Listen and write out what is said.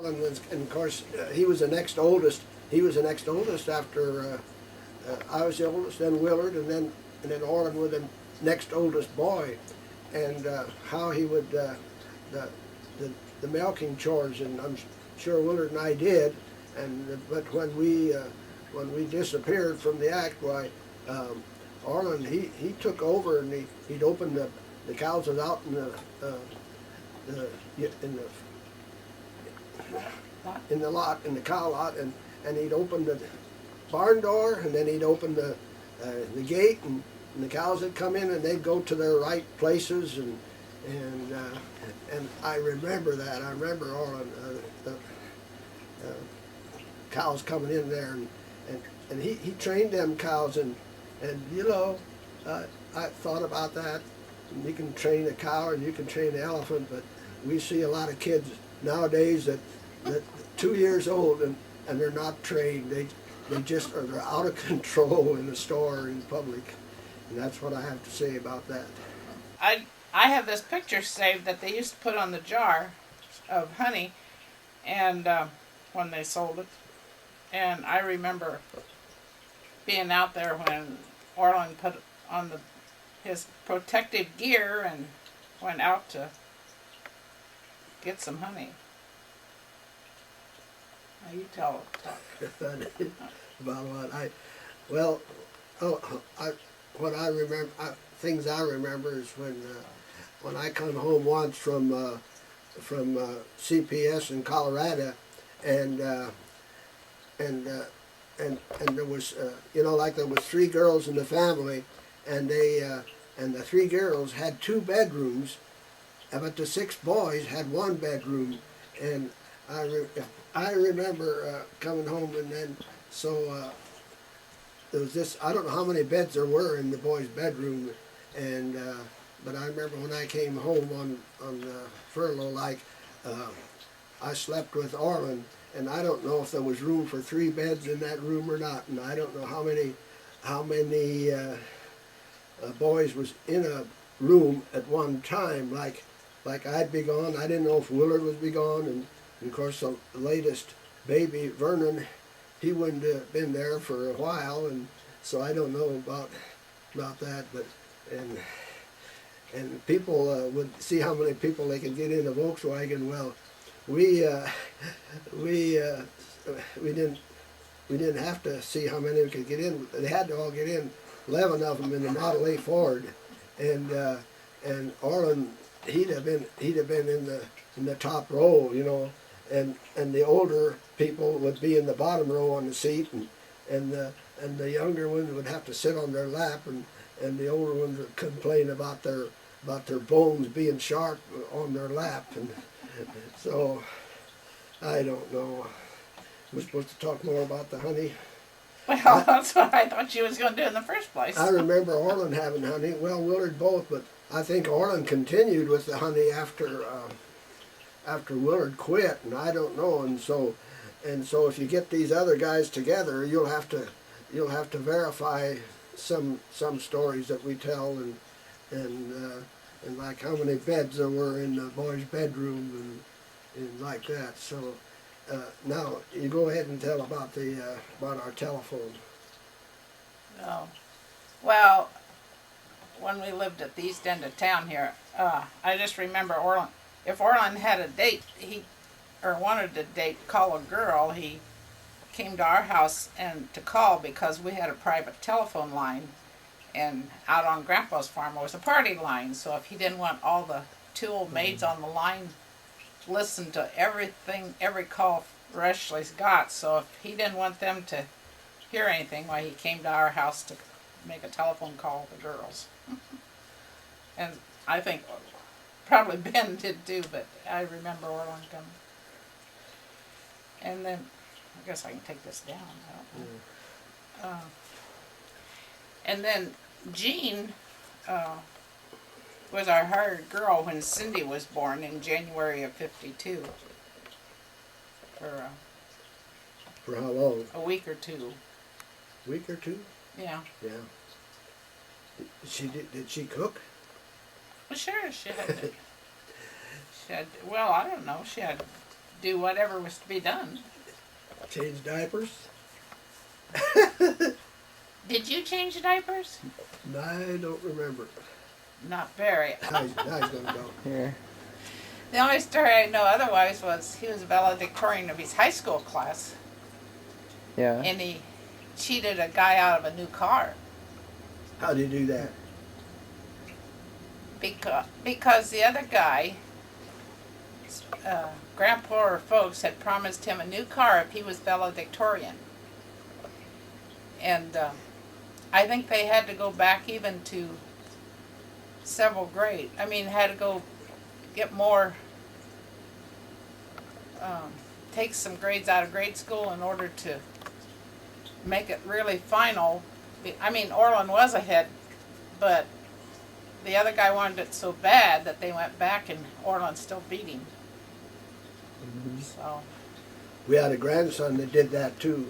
And of course, he was the next oldest. He was the next oldest after I was the oldest, then Willard, and then Orlin was the next oldest boy. And how he would the, the milking chores, and I'm sure Willard and I did. And but when we disappeared from the act, why Orlin he took over, and he'd open the cows was out in the in the lot, in the cow lot, and he'd open the barn door, and then he'd open the gate, and the cows would come in, and they'd go to their right places, and I remember that. I remember all the cows coming in there, and he trained them cows, and you know, I thought about that. You can train a cow and you can train an elephant, but we see a lot of kids nowadays that 2 years old and they're not trained. They just are, they're out of control in the store or in public, and that's what I have to say about that. I have this picture saved that they used to put on the jar of honey, and when they sold it, and I remember being out there when Orlin put on his protective gear and went out to get some honey. Now you talk. About what what I remember, things I remember is when I come home once from CPS in Colorado, and there was like there was 3 girls in the family, and the 3 girls had 2 bedrooms, but the 6 boys had 1 bedroom, and I remember coming home, and then so there was this. I don't know how many beds there were in the boys' bedroom, and but I remember when I came home on furlough, I slept with Orlin, and I don't know if there was room for 3 beds in that room or not, and I don't know how many boys was in a room at one time. Like I'd be gone. I didn't know if Willard would be gone, and of course the latest baby, Vernon, he wouldn't have been there for a while, and so I don't know about that. But and people would see how many people they could get in a Volkswagen. Well, we didn't have to see how many we could get in. They had to all get in. 11 of them in the Model A Ford, and Orlin, he'd have been in the top row, and the older people would be in the bottom row on the seat, and the younger ones would have to sit on their lap, and the older ones would complain about their bones being sharp on their lap, and so I don't know. We're supposed to talk more about the honey. Well, that's what I thought you was going to do in the first place. I remember Orlin having honey. Well, Willard both, but I think Orlin continued with the honey after Willard quit, and I don't know. And so if you get these other guys together, you'll have to verify some stories that we tell, and like how many beds there were in the boys' bedroom and like that. So. Now you go ahead and tell about our telephone. Oh, well, when we lived at the east end of town here, I just remember Orlin. If Orlin had a date, wanted to call a girl, he came to our house and to call because we had a private telephone line, and out on Grandpa's farm was a party line. So if he didn't want all the 2 old maids on the line listen to everything, every call Reschly's got. So if he didn't want them to hear anything, why he came to our house to make a telephone call to the girls. And I think probably Ben did too, but I remember Orlin coming. And then I guess I can take this down. I don't know. And then Jean was our hired girl when Cindy was born in January of '52. For how long? A week or 2. Week or 2? Yeah. Yeah. Did she cook? Well, sure, she had. Well, I don't know. She had do whatever was to be done. Change diapers? Did you change diapers? I don't remember. Not very. Now he's gonna go. Here. The only story I know otherwise was he was valedictorian of his high school class, Yeah. and he cheated a guy out of a new car How do you do that? because the other guy, grandpa or folks had promised him a new car if he was valedictorian. And I think they had to go back even to several grades. I mean, had to go get more, take some grades out of grade school in order to make it really final. I mean, Orlin was ahead, but the other guy wanted it so bad that they went back and Orlin still beat him. So. We had a grandson that did that too.